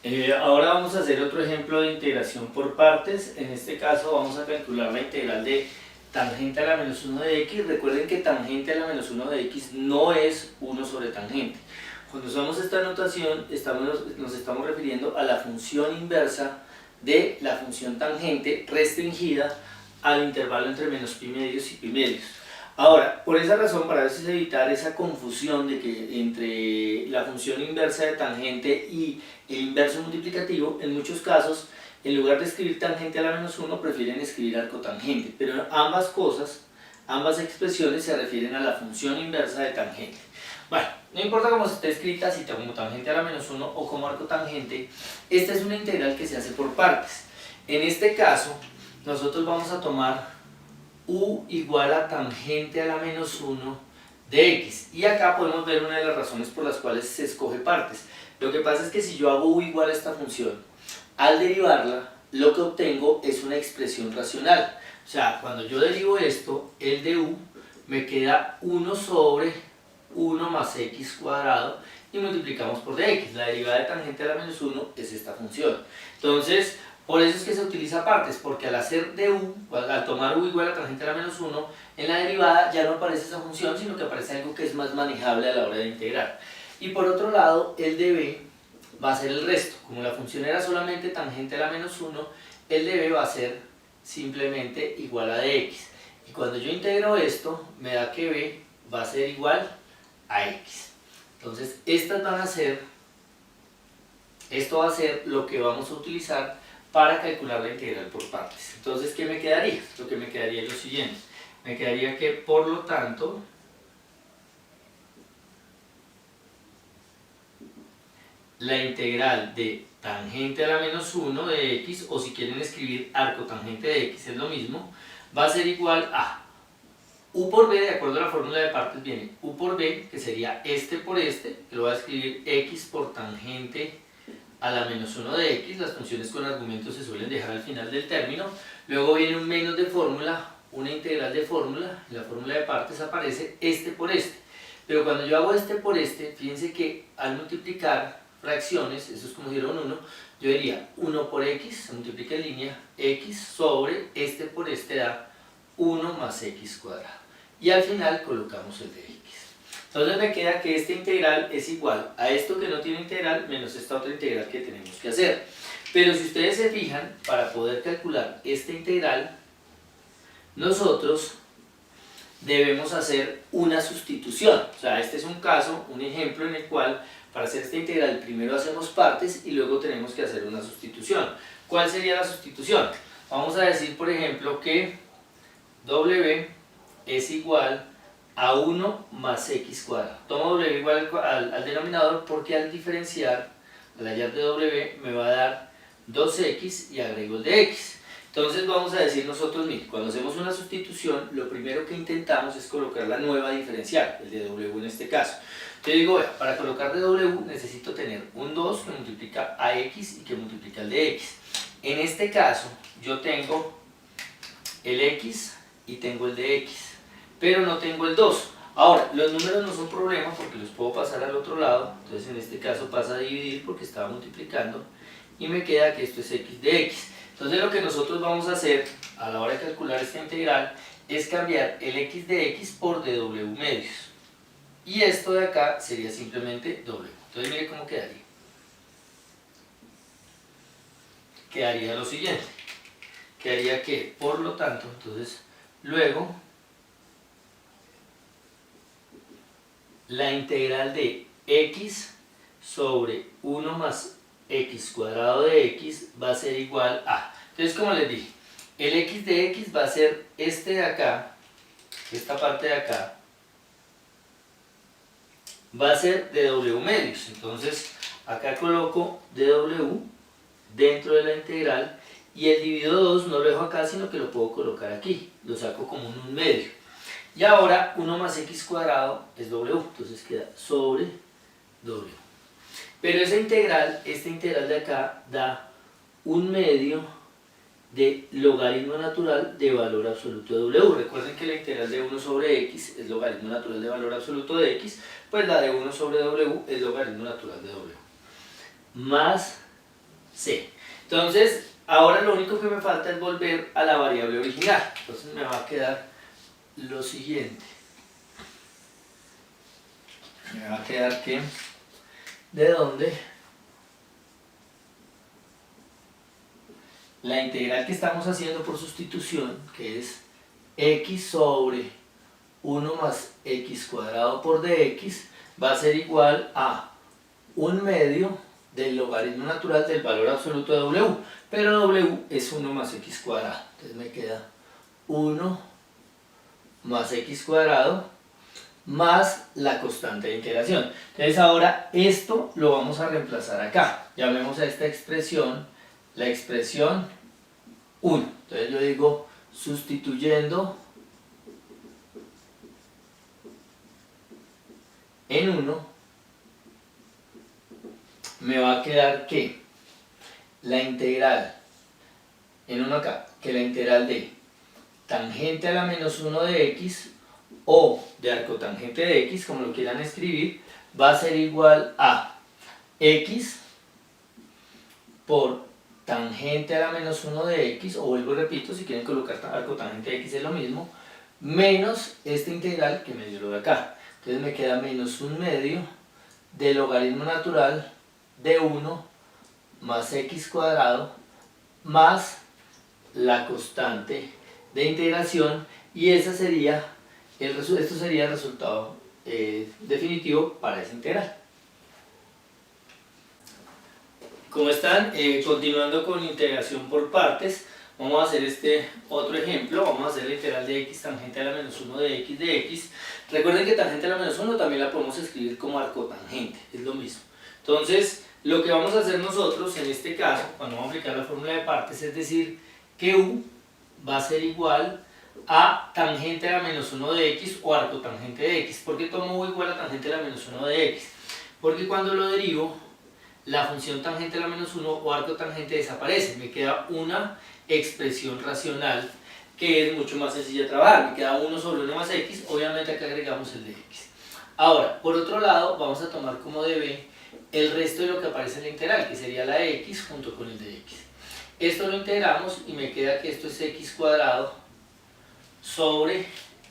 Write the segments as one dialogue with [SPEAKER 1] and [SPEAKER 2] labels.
[SPEAKER 1] Ahora vamos a hacer otro ejemplo de integración por partes. En este caso vamos a calcular la integral de tangente a la menos 1 de x. Recuerden que tangente a la menos 1 de x no es 1 sobre tangente. Cuando usamos esta notación nos estamos refiriendo a la función inversa de la función tangente restringida al intervalo entre menos pi medios y pi medios. Ahora, por esa razón, para a veces evitar esa confusión de que entre la función inversa de tangente y el inverso multiplicativo, en muchos casos, en lugar de escribir tangente a la menos 1, prefieren escribir arcotangente, pero ambas cosas, ambas expresiones se refieren a la función inversa de tangente. Bueno, no importa cómo esté escrita, si como tangente a la menos 1 o como arcotangente, esta es una integral que se hace por partes. En este caso, nosotros vamos a tomar u igual a tangente a la menos 1 de x. Y acá podemos ver una de las razones por las cuales se escoge partes. Lo que pasa es que si yo hago u igual a esta función, al derivarla, lo que obtengo es una expresión racional. O sea, cuando yo derivo esto, el de u me queda 1 sobre 1 más x cuadrado y multiplicamos por dx. La derivada de tangente a la menos 1 es esta función. Entonces, por eso es que se utiliza partes, porque al hacer de u, al tomar u igual a tangente a la menos 1, en la derivada ya no aparece esa función, sino que aparece algo que es más manejable a la hora de integrar. Y por otro lado, el de b va a ser el resto. Como la función era solamente tangente a la menos 1, el de b va a ser simplemente igual a dx. Y cuando yo integro esto, me da que b va a ser igual a x. Entonces, esto va a ser lo que vamos a utilizar para calcular la integral por partes. Entonces, ¿qué me quedaría? Lo que me quedaría es lo siguiente. Me quedaría que, por lo tanto, la integral de tangente a la menos 1 de x, o si quieren escribir arcotangente de x, es lo mismo, va a ser igual a u por b, de acuerdo a la fórmula de partes, viene u por b, que sería este por este, que lo voy a escribir x por tangente a la menos 1 de x, las funciones con argumentos se suelen dejar al final del término. Luego viene un menos de fórmula, una integral de fórmula, en la fórmula de partes aparece este por este. Pero cuando yo hago este por este, fíjense que al multiplicar fracciones, eso es como si fuera un 1, yo diría 1 por x, se multiplica en línea, x sobre este por este da 1 más x cuadrado. Y al final colocamos el de x. Entonces me queda que esta integral es igual a esto que no tiene integral menos esta otra integral que tenemos que hacer. Pero si ustedes se fijan, para poder calcular esta integral, nosotros debemos hacer una sustitución. O sea, este es un caso, un ejemplo en el cual para hacer esta integral primero hacemos partes y luego tenemos que hacer una sustitución. ¿Cuál sería la sustitución? Vamos a decir, por ejemplo, que w es igual a 1 más x cuadrado. Tomo w igual al denominador porque al diferenciar, al hallar de w, me va a dar 2x y agrego el de x. Entonces vamos a decir nosotros, miren, cuando hacemos una sustitución, lo primero que intentamos es colocar la nueva diferencial, el de w en este caso. Yo digo, bueno, para colocar de w necesito tener un 2 que multiplica a x y que multiplica el de x. En este caso, yo tengo el x y tengo el de x, pero no tengo el 2. Ahora, los números no son problema porque los puedo pasar al otro lado, entonces en este caso pasa a dividir porque estaba multiplicando y me queda que esto es x de x. Entonces lo que nosotros vamos a hacer a la hora de calcular esta integral es cambiar el x de x por dw medios. Y esto de acá sería simplemente w. Entonces mire cómo quedaría. Quedaría lo siguiente. Quedaría que, por lo tanto, entonces, luego, la integral de x sobre 1 más x cuadrado de x va a ser igual a, entonces como les dije, el x de x va a ser este de acá, esta parte de acá, va a ser de w medios. Entonces acá coloco dw dentro de la integral y el dividido 2 no lo dejo acá, sino que lo puedo colocar aquí, lo saco como un 1 medio. Y ahora 1 más x cuadrado es w, entonces queda sobre w. Pero esta integral de acá da 1 medio de logaritmo natural de valor absoluto de w. Recuerden que la integral de 1 sobre x es logaritmo natural de valor absoluto de x, pues la de 1 sobre w es logaritmo natural de w. Más C. Entonces, ahora lo único que me falta es volver a la variable original. Entonces me va a quedar lo siguiente. Me va a quedar que, ¿de dónde? La integral que estamos haciendo por sustitución, que es x sobre 1 más x cuadrado por dx, va a ser igual a 1/2 del logaritmo natural del valor absoluto de w, pero w es 1 más x cuadrado, entonces me queda 1 más x cuadrado más la constante de integración. Entonces ahora esto lo vamos a reemplazar acá. Llamemos a esta expresión la expresión 1. Entonces yo digo, sustituyendo en 1, me va a quedar que la integral, en 1 acá, que la integral de tangente a la menos 1 de x o de arcotangente de x, como lo quieran escribir, va a ser igual a x por tangente a la menos 1 de x, o vuelvo y repito, si quieren colocar arcotangente de x es lo mismo, menos esta integral que me dio lo de acá. Entonces me queda menos 1/2 del logaritmo natural de 1 más x cuadrado más la constante de integración, y esa sería esto sería el resultado definitivo para esa integral. ¿Cómo están? Continuando con integración por partes, vamos a hacer este otro ejemplo. Vamos a hacer la integral de x tangente a la menos 1 de x de x. Recuerden que tangente a la menos 1 también la podemos escribir como arcotangente, es lo mismo. Entonces, lo que vamos a hacer nosotros en este caso, cuando vamos a aplicar la fórmula de partes, es decir, que u va a ser igual a tangente a la menos 1 de x o arcotangente de x. ¿Por qué tomo u igual a tangente a la menos 1 de x? Porque cuando lo derivo, la función tangente a la menos 1 o arcotangente desaparece. Me queda una expresión racional que es mucho más sencilla de trabajar. Me queda 1 sobre 1 más x, obviamente acá agregamos el de x. Ahora, por otro lado, vamos a tomar como db el resto de lo que aparece en la integral, que sería la de x junto con el de x. Esto lo integramos y me queda que esto es x cuadrado sobre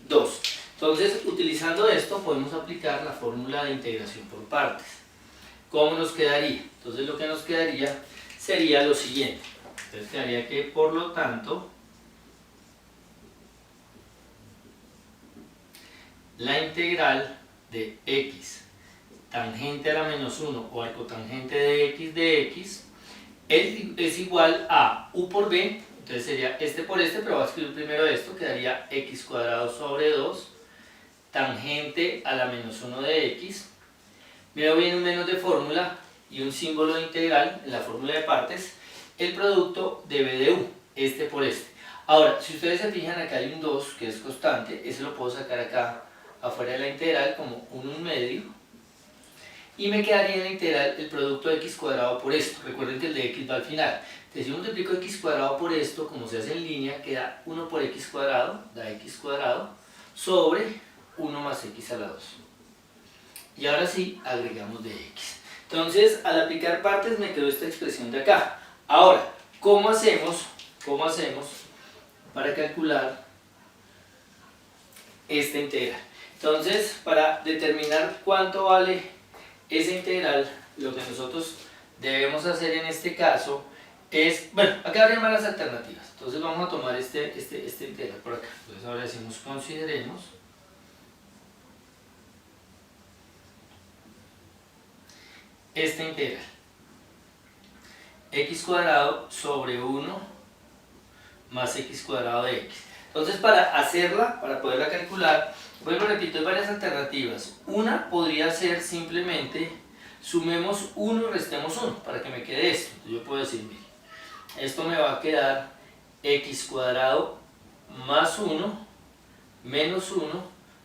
[SPEAKER 1] 2. Entonces, utilizando esto, podemos aplicar la fórmula de integración por partes. ¿Cómo nos quedaría? Entonces, lo que nos quedaría sería lo siguiente. Entonces, quedaría que, por lo tanto, la integral de x tangente a la menos 1 o arcotangente de x es igual a u por b. Entonces sería este por este, pero voy a escribir primero esto, quedaría x cuadrado sobre 2 tangente a la menos 1 de x. Mira bien un menos de fórmula y un símbolo de integral en la fórmula de partes, el producto de b de u, este por este. Ahora, si ustedes se fijan, acá hay un 2 que es constante, ese lo puedo sacar acá afuera de la integral como un 1/2, y me quedaría en la integral el producto de x cuadrado por esto. Recuerden que el de x va al final. Entonces, si yo multiplico x cuadrado por esto, como se hace en línea, queda 1 por x cuadrado, da x cuadrado, sobre 1 más x a la 2. Y ahora sí, agregamos de x. Entonces, al aplicar partes me quedó esta expresión de acá. Ahora, ¿cómo hacemos para calcular esta integral? Entonces, para determinar cuánto vale esa integral, lo que nosotros debemos hacer en este caso es, bueno, acá habría malas alternativas. Entonces vamos a tomar este integral por acá. Entonces ahora decimos, consideremos esta integral. X cuadrado sobre 1 más x cuadrado de x. Entonces, para hacerla, para poderla calcular, vuelvo a repito, hay varias alternativas. Una podría ser simplemente sumemos 1 y restemos 1 para que me quede esto. Entonces, yo puedo decir, mire, esto me va a quedar x cuadrado más 1 menos 1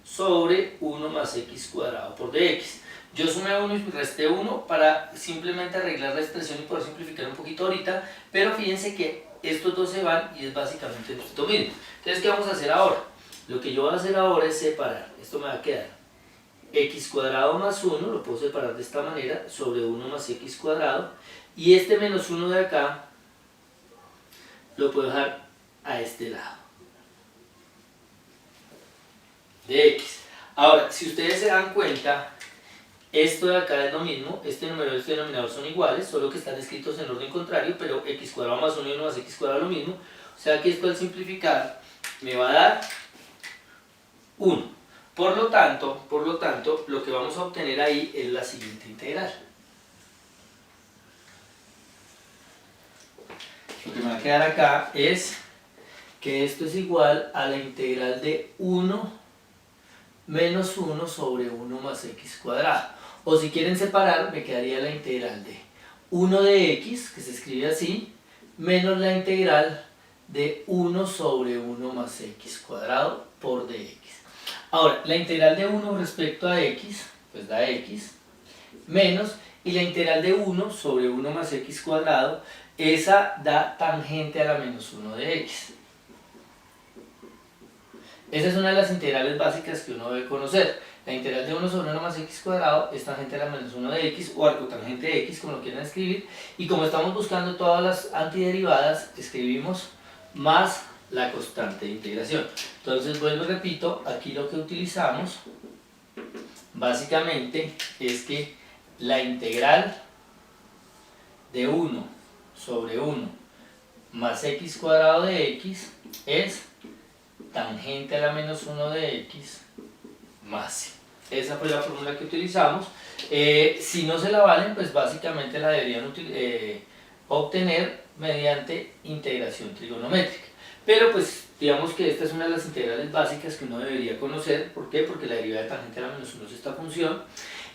[SPEAKER 1] sobre 1 más x cuadrado por dx. Yo sumé 1 y resté 1 para simplemente arreglar la expresión y poder simplificar un poquito ahorita, pero fíjense que estos dos se van y es básicamente esto mismo. Entonces, ¿qué vamos a hacer ahora? Lo que yo voy a hacer ahora es separar. Esto me va a quedar x cuadrado más 1, lo puedo separar de esta manera, sobre 1 más x cuadrado, y este menos 1 de acá lo puedo dejar a este lado de x. Ahora, si ustedes se dan cuenta, esto de acá es lo mismo, este numerador y este denominador son iguales, solo que están escritos en orden contrario, pero x cuadrado más 1 y 1 más x cuadrado es lo mismo, o sea que esto al simplificar me va a dar 1. Por lo tanto, lo que vamos a obtener ahí es la siguiente integral. Lo que me va a quedar acá es que esto es igual a la integral de 1 menos 1 sobre 1 más x cuadrado. O si quieren separar, me quedaría la integral de 1 de x, que se escribe así, menos la integral de 1 sobre 1 más x cuadrado por dx. Ahora, la integral de 1 respecto a x, pues da x, menos, y la integral de 1 sobre 1 más x cuadrado, esa da tangente a la menos 1 de x. Esa es una de las integrales básicas que uno debe conocer. La integral de 1 sobre 1 más x cuadrado es tangente a la menos 1 de x, o arcotangente de x, como lo quieran escribir, y como estamos buscando todas las antiderivadas, escribimos más la constante de integración. Entonces, vuelvo y repito, aquí lo que utilizamos básicamente es que la integral de 1 sobre 1 más x cuadrado de x es tangente a la menos 1 de x más. Esa fue la fórmula que utilizamos. Si no se la valen, pues básicamente la deberían obtener mediante integración trigonométrica. Pero pues digamos que esta es una de las integrales básicas que uno debería conocer. ¿Por qué? Porque la derivada de tangente a la menos 1 es esta función.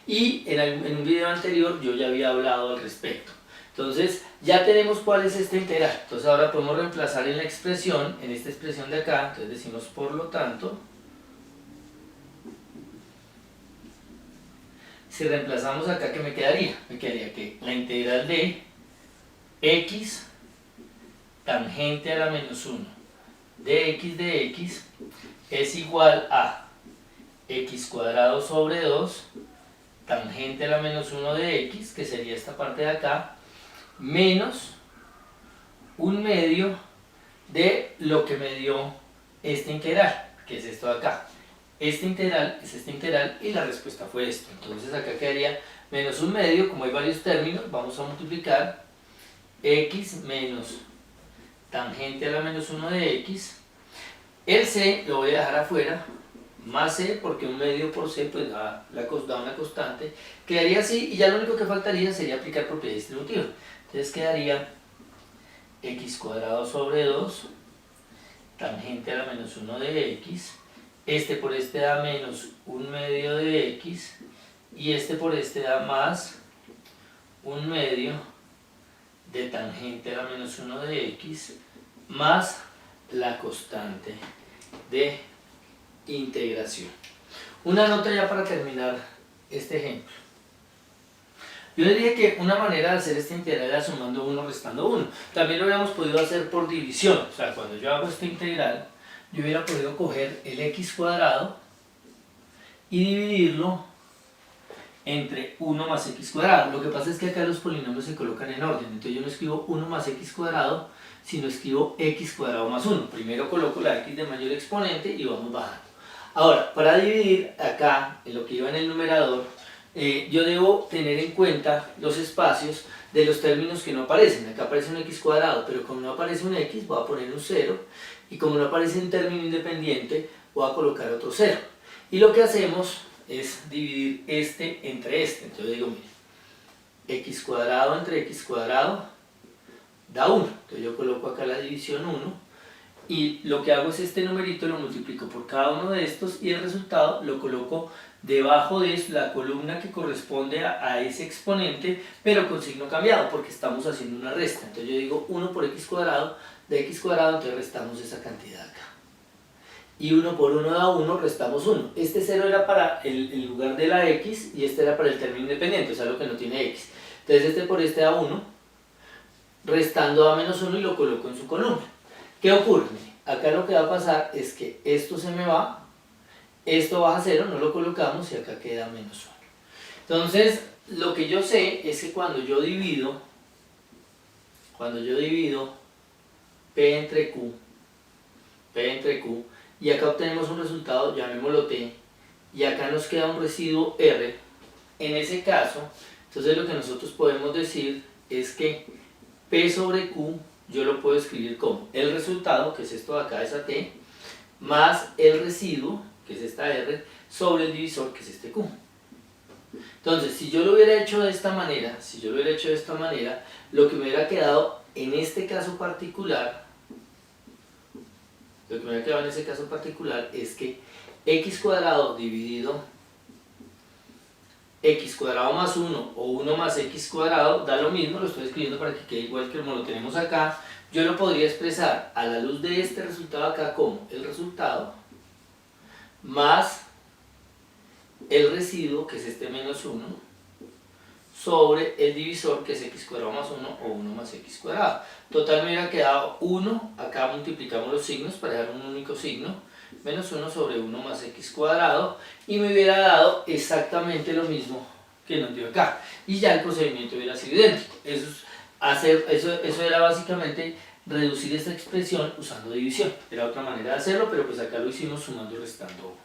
[SPEAKER 1] Y en un video anterior yo ya había hablado al respecto. Entonces ya tenemos cuál es esta integral. Entonces ahora podemos reemplazar en la expresión, en esta expresión de acá. Entonces decimos por lo tanto, si reemplazamos acá, ¿qué me quedaría? Me quedaría que la integral de x tangente a la menos 1 de x es igual a x cuadrado sobre 2 tangente a la menos 1 de x, que sería esta parte de acá, menos un medio de lo que me dio esta integral, que es esto de acá. Esta integral es esta integral y la respuesta fue esto. Entonces acá quedaría menos un medio, como hay varios términos, vamos a multiplicar x menos tangente a la menos 1 de x. El c lo voy a dejar afuera, más c, porque un medio por c pues da una constante. Quedaría así, y ya lo único que faltaría sería aplicar propiedad distributiva. Entonces quedaría x cuadrado sobre 2 tangente a la menos 1 de x. Este por este da menos un medio de x, y este por este da más un medio de tangente a la menos 1 de x, más la constante de integración. Una nota ya para terminar este ejemplo. Yo diría que una manera de hacer esta integral era sumando 1 restando 1. También lo hubiéramos podido hacer por división. O sea, cuando yo hago esta integral, yo hubiera podido coger el x cuadrado y dividirlo entre 1 más x cuadrado. Lo que pasa es que acá los polinomios se colocan en orden. Entonces yo no escribo 1 más x cuadrado, sino escribo x cuadrado más 1. Primero coloco la x de mayor exponente y vamos bajando. Ahora, para dividir acá, en lo que iba en el numerador, yo debo tener en cuenta los espacios de los términos que no aparecen. Acá aparece un x cuadrado, pero como no aparece un x, voy a poner un 0. Y como no aparece un término independiente, voy a colocar otro 0. Y lo que hacemos es dividir este entre este. Entonces digo, mire, x cuadrado entre x cuadrado da 1. Entonces yo coloco acá la división 1. Y lo que hago es este numerito lo multiplico por cada uno de estos y el resultado lo coloco debajo de la columna que corresponde a ese exponente, pero con signo cambiado porque estamos haciendo una resta. Entonces yo digo 1 por x cuadrado de x cuadrado, entonces restamos esa cantidad acá. Y 1 por 1 da 1, restamos 1. Este 0 era para el lugar de la x y este era para el término independiente, o sea lo que no tiene x. Entonces este por este da 1, restando a menos 1 y lo coloco en su columna. ¿Qué ocurre? Acá lo que va a pasar es que esto se me va, Esto baja a 0, no lo colocamos y acá queda menos 1. Entonces, lo que yo sé es que cuando yo divido P entre Q, y acá obtenemos un resultado, llamémoslo T, y acá nos queda un residuo R, en ese caso, entonces lo que nosotros podemos decir es que P sobre Q yo lo puedo escribir como el resultado, que es esto de acá, esa T, más el residuo, que es esta R, sobre el divisor, que es este Q. Entonces, si yo lo hubiera hecho de esta manera, lo que me hubiera quedado en este caso particular, es que x cuadrado dividido x cuadrado más 1 o 1 más x cuadrado da lo mismo, lo estoy escribiendo para que quede igual que como lo tenemos acá. Yo lo podría expresar a la luz de este resultado acá como el resultado más el residuo, que es este menos 1, sobre el divisor, que es x cuadrado más 1 o 1 más x cuadrado. Total me hubiera quedado 1, acá multiplicamos los signos para dar un único signo, menos 1 sobre 1 más x cuadrado, y me hubiera dado exactamente lo mismo que nos dio acá. Y ya el procedimiento hubiera sido idéntico. Eso era básicamente reducir esta expresión usando división. Era otra manera de hacerlo, pero pues acá lo hicimos sumando y restando